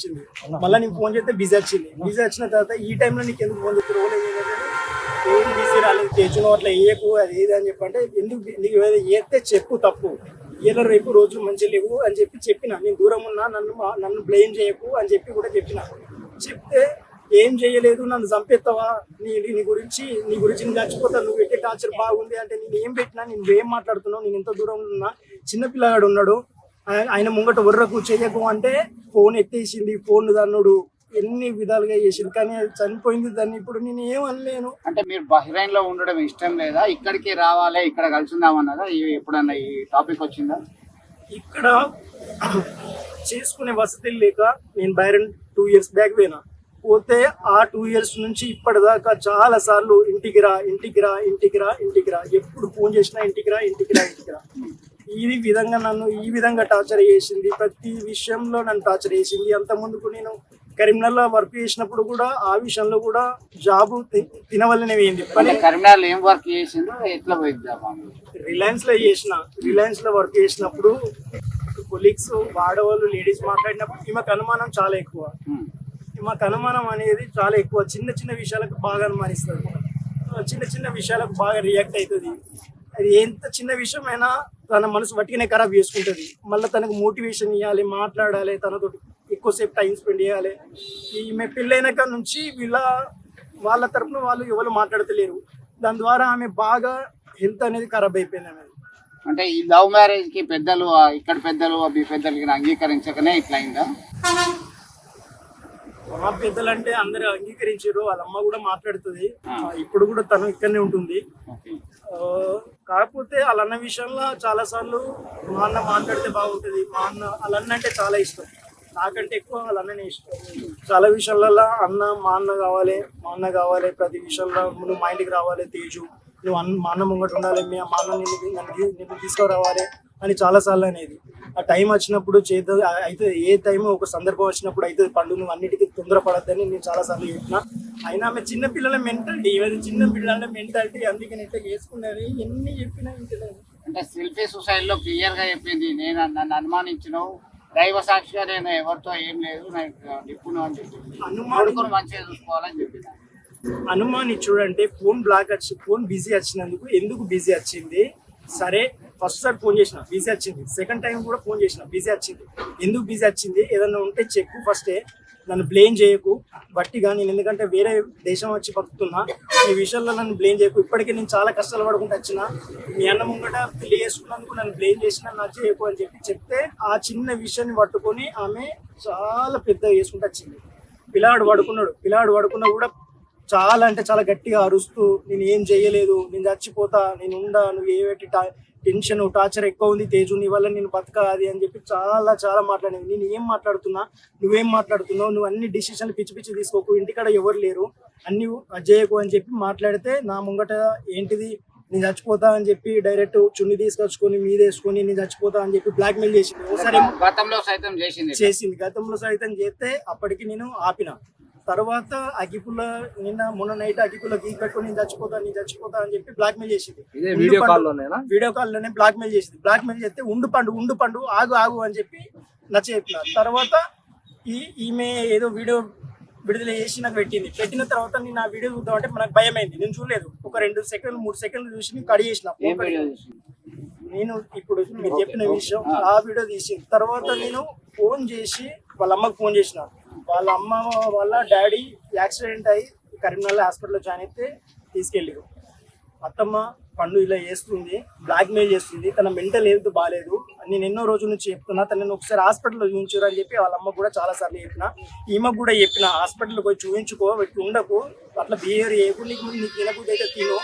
వచ్చింది. మళ్ళీ నేను ఫోన్ చేస్తే బిజీ వచ్చింది. బిజీ వచ్చిన తర్వాత ఈ టైంలో నీకు ఎందుకు ఫోన్ చేస్తే రోజు ఏం బిజీ రాలేదు తెచ్చును అట్లా వేయకు అది ఏది అని చెప్పి అంటే ఎందుకు నీకు ఏదైతే చెప్పు తప్పు ఇలా రేపు రోజులు మంచిగా లేవు అని చెప్పిన నేను దూరం ఉన్నా నన్ను బ్లేమ్ చేయకు అని చెప్పి కూడా చెప్తే ఏం చేయలేదు నన్ను చంపేస్తావా నీ గురించి నేను చచ్చిపోతా నువ్వు పెట్టే టార్చర్ బాగుంది అంటే నేను ఏం పెట్టినా నువ్వేం మాట్లాడుతున్నావు నేను ఎంత దూరం ఉన్నా చిన్నపిల్లగాడు ఉన్నాడు ఆయన ముంగట ఉర్రకు చేయకు అంటే ఫోన్ ఎత్తేసింది ఫోన్ దన్నుడు ఎన్ని విధాలుగా చేసింది కానీ అది చనిపోయింది దాన్ని ఇప్పుడు నేను ఏమనలేను. అంటే మీరు బహ్రెయిన్ లో ఉండడం ఇష్టం లేదా ఇక్కడికి రావాలి ఇక్కడ కలిసిందామన్నదా ఎప్పుడన్నా ఈ టాపిక్ వచ్చిందా? ఇక్కడ చేసుకునే వసతులు లేక నేను బైరన్ 2 years బ్యాక్ పోతే ఆ 2 years నుంచి ఇప్పటిదాకా చాలా సార్లు ఇంటికి రా ఎప్పుడు ఫోన్ చేసినా ఇంటికి రా ఈ విధంగా నన్ను ఈ విధంగా టార్చర్ చేసింది. ప్రతి విషయంలో నన్ను టార్చర్ చేసింది. అంత ముందుకు నేను కరీంనగర్లో వర్క్ చేసినప్పుడు కూడా ఆ విషయంలో కూడా జాబ్ తినవల్లనే పోయింది. కరీంనగర్లో ఏం వర్క్ చేసిందో ఎట్లా పోయింది జాబ్? రిలయన్స్ లో వర్క్ చేసినప్పుడు కొలీగ్స్ ఆడవాళ్ళు లేడీస్ మాట్లాడినప్పుడు ఈమెకు అనుమానం చాలా ఎక్కువ. ఈమెకు అనుమానం అనేది చాలా ఎక్కువ. చిన్న విషయాలకు బాగా అనుమానిస్తుంది. చిన్న విషయాలకు బాగా రియాక్ట్ అవుతుంది. అది ఎంత చిన్న విషయమైనా తన మనసు వట్టిగానే ఖరాబ్ చేసుకుంటుంది. మళ్ళీ తనకు మోటివేషన్ ఇవ్వాలి, మాట్లాడాలి, తనతో ఎక్కువసేపు టైం స్పెండ్ చేయాలి. ఈమె పెళ్ళైనాక నుంచి వాళ్ళ తరపున వాళ్ళు ఎవరు మాట్లాడతలేరు. దాని ద్వారా ఆమె బాగా హెల్త్ అనేది ఖరాబ్ అయిపోయింది. ఆమె అంటే ఈ లవ్ మ్యారేజ్ కి పెద్దలు ఇక్కడ పెద్దలు మీ పెద్దలకి అంగీకరించకనే ఇట్లా అయిందా? మా పెద్దలు అంటే అందరూ అంగీకరించారు. వాళ్ళ అమ్మ కూడా మాట్లాడుతుంది. ఇప్పుడు కూడా తను ఇక్కడనే ఉంటుంది. కాకపోతే వాళ్ళ అన్న విషయంలో చాలా సార్లు మా అన్న మాట్లాడితే బాగుంటుంది. మా అన్న అంటే చాలా ఇష్టం. నాకంటే ఎక్కువ వాళ్ళ అన్ననే ఇష్టం. చాలా విషయాలలో మా అన్న కావాలి. ప్రతి విషయంలో నువ్వు మా ఇంటికి రావాలి తేజు, నువ్వు మా అన్న ముంగట ఉండాలి, మా అన్న నిన్ను తీసుకురావాలి అని చాలాసార్లు అనేది. ఆ టైం వచ్చినప్పుడు అయితే ఏ టైం ఒక సందర్భం వచ్చినప్పుడు అయితే పండు నువ్వు అన్నిటికీ తొందరపడద్దని నేను చాలాసార్లు చెప్పిన. అయినా ఆమె చిన్నపిల్లల మెంటాలిటీ అందుకని ఇట్లా చేసుకున్నది ఎన్ని చెప్పినా ఇంటలేదు. అంటే సెల్ఫీ సొసైటీ లో క్లియర్ గా చెప్పింది నన్ను అనుమానించినావు దైవ సాక్షిగా నేను ఎవరితో ఏం లేదు నాకు నిప్పును అని చెప్పి మంచిగా చూసుకోవాలని చెప్పింది. అనుమానించుడు అంటే ఫోన్ బిజీ వచ్చినందుకు ఎందుకు బిజీ వచ్చింది సరే. ఫస్ట్ సార్ ఫోన్ చేసిన బిజీ వచ్చింది. సెకండ్ టైం కూడా ఫోన్ చేసిన బిజీ వచ్చింది. ఎందుకు బిజీ వచ్చింది ఏదన్నా ఉంటే చెప్పు. ఫస్టే నన్ను బ్లేమ్ చేయకు బట్టిగా. నేను ఎందుకంటే వేరే దేశం వచ్చి బతుకుతున్నా. ఈ విషయంలో నన్ను బ్లేమ్ చేయకు. ఇప్పటికే నేను చాలా కష్టాలు పడుకుంటూ వచ్చిన. మీ అన్న ముంగట పెళ్లి చేసుకున్నందుకు నన్ను బ్లేమ్ చేసిన నా చేయకు అని చెప్తే ఆ చిన్న విషయాన్ని పట్టుకొని ఆమె చాలా పెద్దగా చేసుకుంటూ వచ్చింది. పిల్లాడు పడుకున్నా కూడా చాలా అంటే చాలా గట్టిగా అరుస్తూ నేను ఏం చేయలేదు, నేను చచ్చిపోతా, నేను నువ్వు ఏమిటి టెన్షన్ టార్చర్ ఎక్కువ ఉంది తేజు నీ వల్ల నేను బతకాది అని చెప్పి చాలా మాట్లాడింది. నేను ఏం మాట్లాడుతున్నా, నువ్వేం మాట్లాడుతున్నావు, నువ్వు అన్ని డిసిషన్లు పిచ్చి తీసుకోకు, ఇంటికాడ ఎవరు లేరు, అన్ని అజయ్యకు అని చెప్పి మాట్లాడితే నా ముంగట ఏంటిది నేను చచ్చిపోతా అని చెప్పి డైరెక్ట్ చున్ని తీసుకొచ్చుకొని మీదేసుకొని నేను చచ్చిపోతా అని చెప్పి బ్లాక్ మెయిల్ చేసింది. ఒకసారి గతంలో సైతం చేస్తే అప్పటికి నేను ఆపిన. తర్వాత అగిపుల్ల మొన్న నైట్ అగిపుల్ల గీ పెట్టుకుని నేను చచ్చిపోతా అని చెప్పి బ్లాక్ మెయిల్ చేసింది. వీడియో కాల్లోనే బ్లాక్ మెయిల్ చేసింది. బ్లాక్ మెయిల్ చేస్తే ఉండు పండు ఆగు అని చెప్పి నచ్చ. తర్వాత ఈమె ఏదో వీడియో విడుదల చేసి నాకు పెట్టిన తర్వాత నేను ఆ వీడియో చూద్దామంటే నాకు భయం అయింది. నేను చూడలేదు. ఒక 2 సెకండ్లు 3 సెకండ్లు చూసి నేను కడి చేసిన. నేను ఇప్పుడు మీరు చెప్పిన విషయం ఆ వీడియో తీసిన తర్వాత నేను ఫోన్ చేసి వాళ్ళ అమ్మకు ఫోన్ చేసిన. వాళ్ళ అమ్మ వాళ్ళ డాడీ యాక్సిడెంట్ అయ్యి కరీంనగర్ హాస్పిటల్లో జాయిన్ అయితే తీసుకెళ్ళారు. అత్తమ్మ పండు ఇలా చేస్తుంది, బ్లాక్ మెయిల్ చేస్తుంది, తన మెంటల్ హెల్త్ బాగాలేదు, నేను ఎన్నో రోజుల నుంచి చెప్తున్నా, తనని ఒకసారి హాస్పిటల్లో చూపించారు అని చెప్పి వాళ్ళ అమ్మకు కూడా చాలా సార్లు చెప్పిన. ఈమెకు కూడా చెప్పిన హాస్పిటల్కి పోయి చూపించుకో, ఉండకు, అట్లా బిహేవియర్ చేయకు, నీకు తినకపోతే అయితే తిను,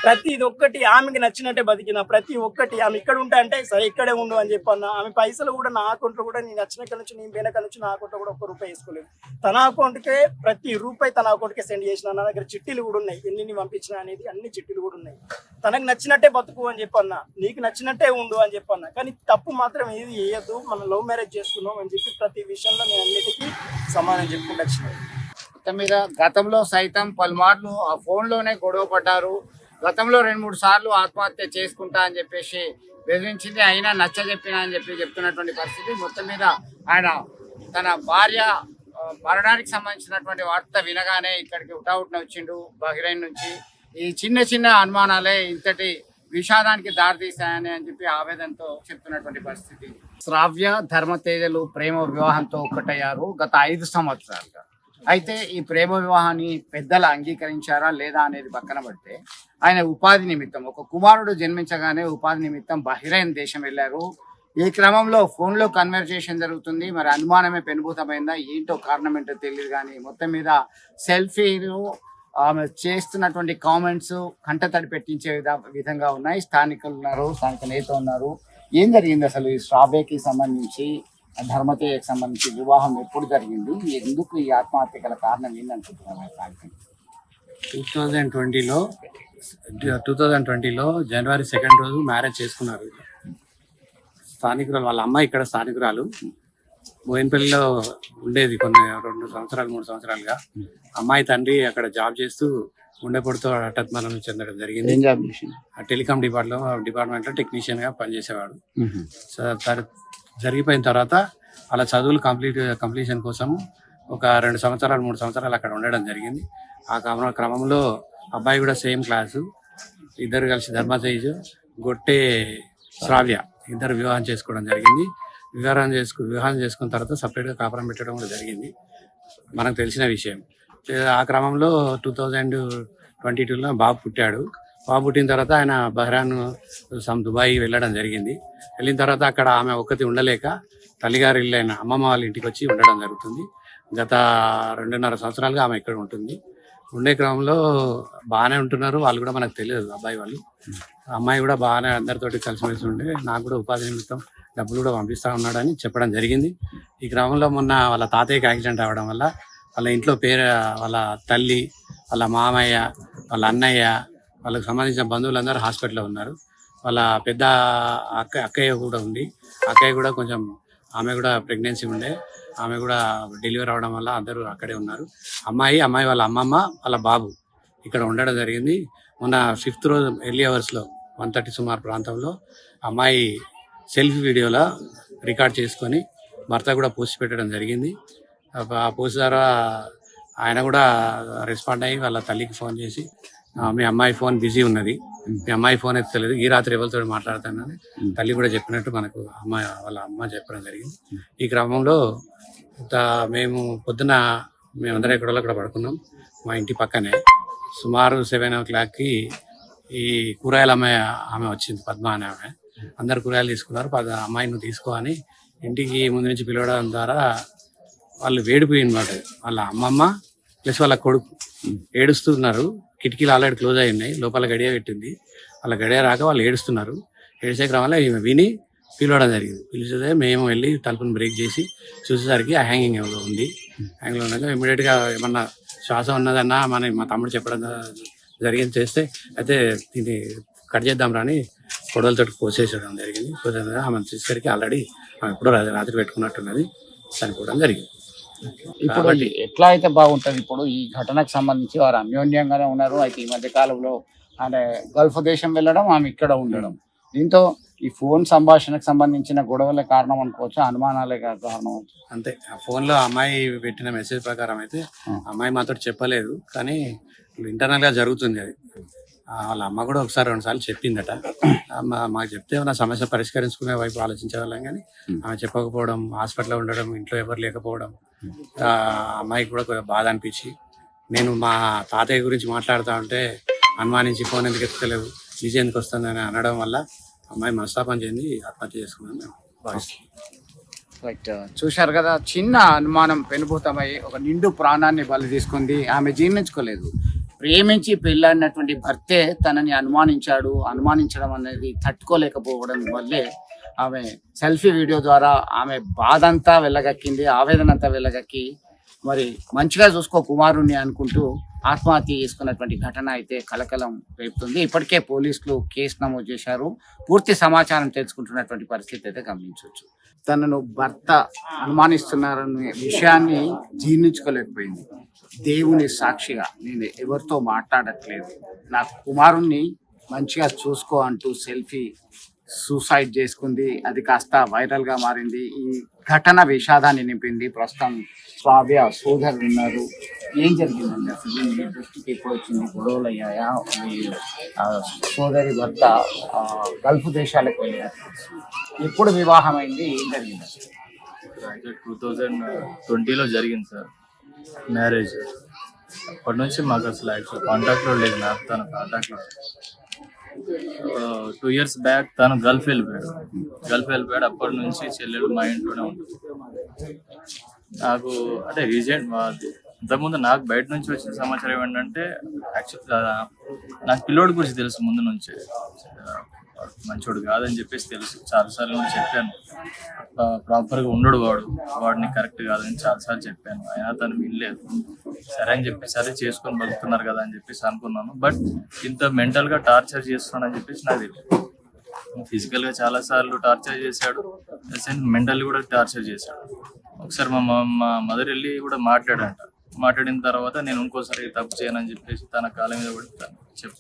ప్రతి ఒక్కటి ఆమెకి నచ్చినట్టే బతికిన. ప్రతి ఒక్కటి ఆమె ఇక్కడ ఉంటా అంటే సరే ఇక్కడే ఉండు అని చెప్పన్న. ఆమె పైసలు కూడా నా అకౌంట్లో కూడా నేను నచ్చినక్కడ నుంచి నేను పోయినక్కడ నుంచి నా అకౌంట్లో కూడా ₹1 వేసుకోలేదు. తన అకౌంట్కే ప్రతి రూపాయి తన అకౌంట్కే సెండ్ చేసిన. నా దగ్గర చిట్టీలు కూడా ఉన్నాయి, ఎన్ని పంపించిన అనేది అన్ని చిట్టీలు కూడా ఉన్నాయి. తనకు నచ్చినట్టే బతుకు అని చెప్పన్న, నీకు నచ్చినట్టే ఉండు అని చెప్పన్న. కానీ తప్పు మాత్రం ఏది వేయద్దు, మనం లవ్ మ్యారేజ్ చేస్తున్నాం అని చెప్పి ప్రతి విషయంలో నేను అన్నిటికీ సమానం చెప్పుకుంటూ వచ్చిన. మొత్తం మీద గతంలో సైతం పలుమార్లు ఆ ఫోన్లోనే గొడవ పడ్డారు. గతంలో 2-3 సార్లు ఆత్మహత్య చేసుకుంటా అని చెప్పేసి బెదిరించింది. అయినా నచ్చ చెప్పినా అని చెప్పి చెప్తున్నటువంటి పరిస్థితి. మొత్తం మీద ఆయన తన భార్య మరణానికి సంబంధించినటువంటి వార్త వినగానే ఇక్కడికి ఉటావుట్న వచ్చిండు బహ్రెయిన్ నుంచి. ఈ చిన్న చిన్న అనుమానాలే ఇంతటి విషాదానికి దారితీస్తాయని అని చెప్పి ఆవేదనతో చెప్తున్నటువంటి పరిస్థితి. శ్రావ్య ధర్మతేజలు ప్రేమ వివాహంతో ఒక్కటయ్యారు గత 5 సంవత్సరాలుగా. అయితే ఈ ప్రేమ వివాహాన్ని పెద్దలు అంగీకరించారా లేదా అనేది పక్కన పెడితే ఆయన ఉపాధి నిమిత్తం ఒక కుమారుడు జన్మించగానే ఉపాధి నిమిత్తం బహ్రెయిన్ దేశం వెళ్ళారు. ఈ క్రమంలో ఫోన్లో కన్వర్జేషన్ జరుగుతుంది. మరి అనుమానమే పెనుభూతమైందా ఏంటో కారణం ఏంటో తెలియదు, కానీ మొత్తం మీద సెల్ఫీలు ఆమె చేస్తున్నటువంటి కామెంట్స్ కంటతడి పెట్టించే విధంగా ఉన్నాయి. స్థానికులు ఉన్నారు, స్థానిక నేత ఉన్నారు. ఏం జరిగింది అసలు ఈ శ్రావ్యకి సంబంధించి, ధర్మతేజకి సంబంధించి వివాహం ఎప్పుడు జరిగింది, ఎందుకు ఈ ఆత్మహత్య గల కారణం ఏంటనుకుంటున్నారు? 2020లో జనవరి 2 రోజు మ్యారేజ్ చేసుకున్నారు. స్థానికురాలు వాళ్ళ అమ్మాయి ఇక్కడ స్థానికురాలు బోయినపల్లిలో ఉండేది కొన్ని 2 సంవత్సరాలు 3 సంవత్సరాలుగా. అమ్మాయి తండ్రి అక్కడ జాబ్ చేస్తూ గుండెపోటుతో హఠాత్ మరణం చెందడం జరిగింది. టెలికాం డిపార్ట్మెంట్లో టెక్నీషియన్ గా పనిచేసేవాడు. జరిగిపోయిన తర్వాత అలా చదువులు కంప్లీషన్ కోసం ఒక 2 సంవత్సరాలు 3 సంవత్సరాలు అక్కడ ఉండడం జరిగింది. ఆ క్రమంలో అబ్బాయి కూడా సేమ్ క్లాసు, ఇద్దరు కలిసి ధర్మతేజ్ గొట్టే శ్రావ్య ఇద్దరు వివాహం చేసుకోవడం జరిగింది. వివాహం చేసుకున్న తర్వాత సపరేట్గా కాపురం పెట్టడం కూడా జరిగింది, మనకు తెలిసిన విషయం. ఆ క్రమంలో 2022లో బాబు పుట్టాడు. బాబు పుట్టిన తర్వాత ఆయన బహ్రాన్ దుబాయ్ వెళ్ళడం జరిగింది. వెళ్ళిన తర్వాత అక్కడ ఆమె ఒక్కతి ఉండలేక తల్లిగారి ఇల్లు అయిన అమ్మమ్మ వాళ్ళ ఇంటికి వచ్చి ఉండడం జరుగుతుంది. గత 2.5 సంవత్సరాలుగా ఆమె ఇక్కడ ఉంటుంది. ఉండే క్రమంలో బాగానే ఉంటున్నారు, వాళ్ళు కూడా మనకు తెలియదు అబ్బాయి వాళ్ళు. అమ్మాయి కూడా బాగానే అందరితోటి కలిసిమెలిసి ఉండే, నాకు కూడా ఉపాధి నిమిత్తం డబ్బులు కూడా పంపిస్తా ఉన్నాడని చెప్పడం జరిగింది. ఈ క్రమంలో మొన్న వాళ్ళ తాతయ్యకి యాక్సిడెంట్ అవ్వడం వల్ల వాళ్ళ ఇంట్లో వాళ్ళ తల్లి, వాళ్ళ మామయ్య, వాళ్ళ అన్నయ్య, వాళ్ళకి సంబంధించిన బంధువులందరూ హాస్పిటల్లో ఉన్నారు. వాళ్ళ పెద్ద అక్కయ్య కూడా ఉంది. అక్కయ్య కూడా కొంచెం ఆమె కూడా ప్రెగ్నెన్సీ ఉండే, ఆమె కూడా డెలివరీ అవడం వల్ల అందరూ అక్కడే ఉన్నారు. అమ్మాయి వాళ్ళ అమ్మమ్మ, వాళ్ళ బాబు ఇక్కడ ఉండడం జరిగింది. మొన్న 5th రోజు ఎర్లీ అవర్స్లో 1:30 సుమారు ప్రాంతంలో అమ్మాయి సెల్ఫీ వీడియోలో రికార్డ్ చేసుకొని భర్త కూడా పోస్ట్ పెట్టడం జరిగింది. ఆ పోస్ట్ ద్వారా ఆయన కూడా రెస్పాండ్ అయ్యి వాళ్ళ తల్లికి ఫోన్ చేసి, మీ అమ్మాయి ఫోన్ బిజీ ఉన్నది, మీ అమ్మాయి ఫోన్ ఎత్తలేదు, ఈ రాత్రి ఎవరితో మాట్లాడుతానని తల్లి కూడా చెప్పినట్టు మనకు వాళ్ళ అమ్మ చెప్పడం జరిగింది. ఈ క్రమంలో మేము పొద్దున మేమందరం అక్కడ పడుకున్నాం. మా ఇంటి పక్కనే సుమారు 7 o'clockకి ఈ కూరగాయల ఆమె వచ్చింది, పద్మ అనే ఆమె. అందరు కూరగాయలు తీసుకున్నారు. అమ్మాయిని తీసుకో అని ఇంటికి ముందు నుంచి పిలవడం ద్వారా వాళ్ళు వేడిపోయినమాట. వాళ్ళ అమ్మమ్మ ప్లస్ వాళ్ళ కొడుకు ఏడుస్తున్నారు. కిటికీలు ఆల్రెడీ క్లోజ్ అయి ఉన్నాయి, లోపల గడియ పెట్టింది. వాళ్ళ గడియ రాక వాళ్ళు ఏడుస్తున్నారు. ఏడ్చే క్రమంలో ఈమె విని పిలవడం జరిగింది. పిలిచితే మేము వెళ్ళి తలుపుని బ్రేక్ చేసి చూసేసరికి ఆ హ్యాంగింగ్ ఉంది. హ్యాంగింగ్ ఉన్నాక ఇమీడియట్గా ఏమన్నా శ్వాస ఉన్నదన్నా మా తమ్ముడు చెప్పడం జరిగింది. చేస్తే అయితే దీన్ని కట్ చేద్దాం రాని కొడవలతో కోసేసడం జరిగింది. ఆమె చూసేసరికి ఆల్రెడీ ఆమె ఎప్పుడో రాత్రి పెట్టుకున్నట్టున్నది, చనిపోవడం జరిగింది. ఇప్పుడు ఎట్లా అయితే బాగుంటుంది? ఇప్పుడు ఈ ఘటనకు సంబంధించి వారు అన్యోన్యంగానే ఉన్నారు. అయితే ఈ మధ్య కాలంలో అంటే గల్ఫ్ దేశం వెళ్ళడం, ఆమె ఇక్కడ ఉండడం, దీంతో ఈ ఫోన్ సంభాషణకు సంబంధించిన గొడవలే కారణం అనుకోవచ్చు, అనుమానాలే కారణం అంతే. ఆ ఫోన్లో అమ్మాయి పెట్టిన మెసేజ్ ప్రకారం అయితే అమ్మాయి మాతో చెప్పలేదు, కానీ ఇంటర్నల్ గా జరుగుతుంది అది. వాళ్ళ అమ్మ కూడా ఒకసారి 2 సార్లు చెప్పిందట. మాకు చెప్తే నా సమస్య పరిష్కరించుకునే వైపు ఆలోచించే వాళ్ళం, కానీ ఆమె చెప్పకపోవడం, హాస్పిటల్లో ఉండడం, ఇంట్లో ఎవరు లేకపోవడం అమ్మాయికి కూడా కొంచెం బాధ అనిపించి, నేను మా తాతయ్య గురించి మాట్లాడుతూ ఉంటే అనుమానించి ఫోన్ ఎందుకు ఎత్తుకోలేవు, నిజం ఎందుకు వస్తుందని అనడం వల్ల అమ్మాయి మనస్తాపం చెంది ఆత్మహత్య చేసుకున్నాను మేము భావిస్తున్నాం. రైట్, చూశారు కదా, చిన్న అనుమానం పెనుభూతమై ఒక నిండు ప్రాణాన్ని బలి తీసుకుంది. ఆమె జీర్ణించుకోలేదు. ప్రేమించి పెళ్ళాడినటువంటి భర్తే తనని అనుమానించడం అనేది తట్టుకోలేకపోవడం వల్లే ఆమె సెల్ఫీ వీడియో ద్వారా ఆమె బాధ అంతా వెళ్ళగక్కింది, ఆవేదన అంతా వెళ్ళగక్కి మరి మంచిగా చూసుకో కుమారుణ్ణి అనుకుంటూ ఆత్మహత్య చేసుకున్నటువంటి ఘటన అయితే కలకలం రేపుతుంది. ఇప్పటికే పోలీసులు కేసు నమోదు చేశారు. పూర్తి సమాచారం తెలుసుకుంటున్నటువంటి పరిస్థితి అయితే గమనించవచ్చు. తనను భర్త అనుమానిస్తున్నారనే విషయాన్ని జీర్ణించుకోలేకపోయింది. దేవుని సాక్షిగా నేను ఎవరితో మాట్లాడట్లేదు, నా కుమారుణ్ణి మంచిగా చూసుకో అంటూ సెల్ఫీ సూసైడ్ చేసుకుంది. అది కాస్త వైరల్గా మారింది. ఈ ఘటన విషాదాన్ని నింపింది. ప్రస్తుతం శ్రావ్య సోదరులు ఉన్నారు. ఏం జరిగిందండి అసలు? మీ దృష్టికి ఎప్పుడు వచ్చింది? గొడవలు అయ్యాయా? మీ సోదరి భర్త గల్ఫ్ దేశాలకు వెళ్ళారు. ఎప్పుడు వివాహం అయింది? ఏం జరిగింది అసలు? 2020లో జరిగింది సార్ మ్యారేజ్. అప్పటి నుంచి మాకు అసలు యాక్చువల్ కాంటాక్ట్లో లేదు. నాకు తన కాంటాక్ట్లో 2 years బ్యాక్ తను గల్ఫ్ వెళ్ళిపోయాడు. అప్పటి నుంచి చెల్లెలు మా ఇంట్లోనే ఉంటుంది. నాకు అంటే రీజెంట్ ఇంతకుముందు నాకు బయట నుంచి వచ్చిన సమాచారం ఏంటంటే యాక్చువల్గా నాకు పిల్లోడి గురించి తెలుసు ముందు నుంచే. మంచోడు కాదని చెప్పేసి తెలుసు. చాలాసార్లు నేను చెప్పాను, ప్రాపర్గా ఉండడు వాడిని కరెక్ట్ కాదని చాలాసార్లు చెప్పాను. అయినా తను వినలేదు. సరే అని చెప్పి సరే చేసుకొని బతుకుతున్నారు కదా అని చెప్పేసి అనుకున్నాను. బట్ ఇంత మెంటల్గా టార్చర్ చేస్తున్నాడని చెప్పేసి నాకు తెలియదు. ఫిజికల్గా చాలాసార్లు టార్చర్ చేశాడు, మెంటల్లీ కూడా టార్చర్ చేశాడు. ఒకసారి మా మదర్ వెళ్ళి కూడా మాట్లాడిన తర్వాత నేను ఇంకోసారి తప్పు చేయనని చెప్పేసి తన కాళ్ళ మీద కూడా చెప్పాడు.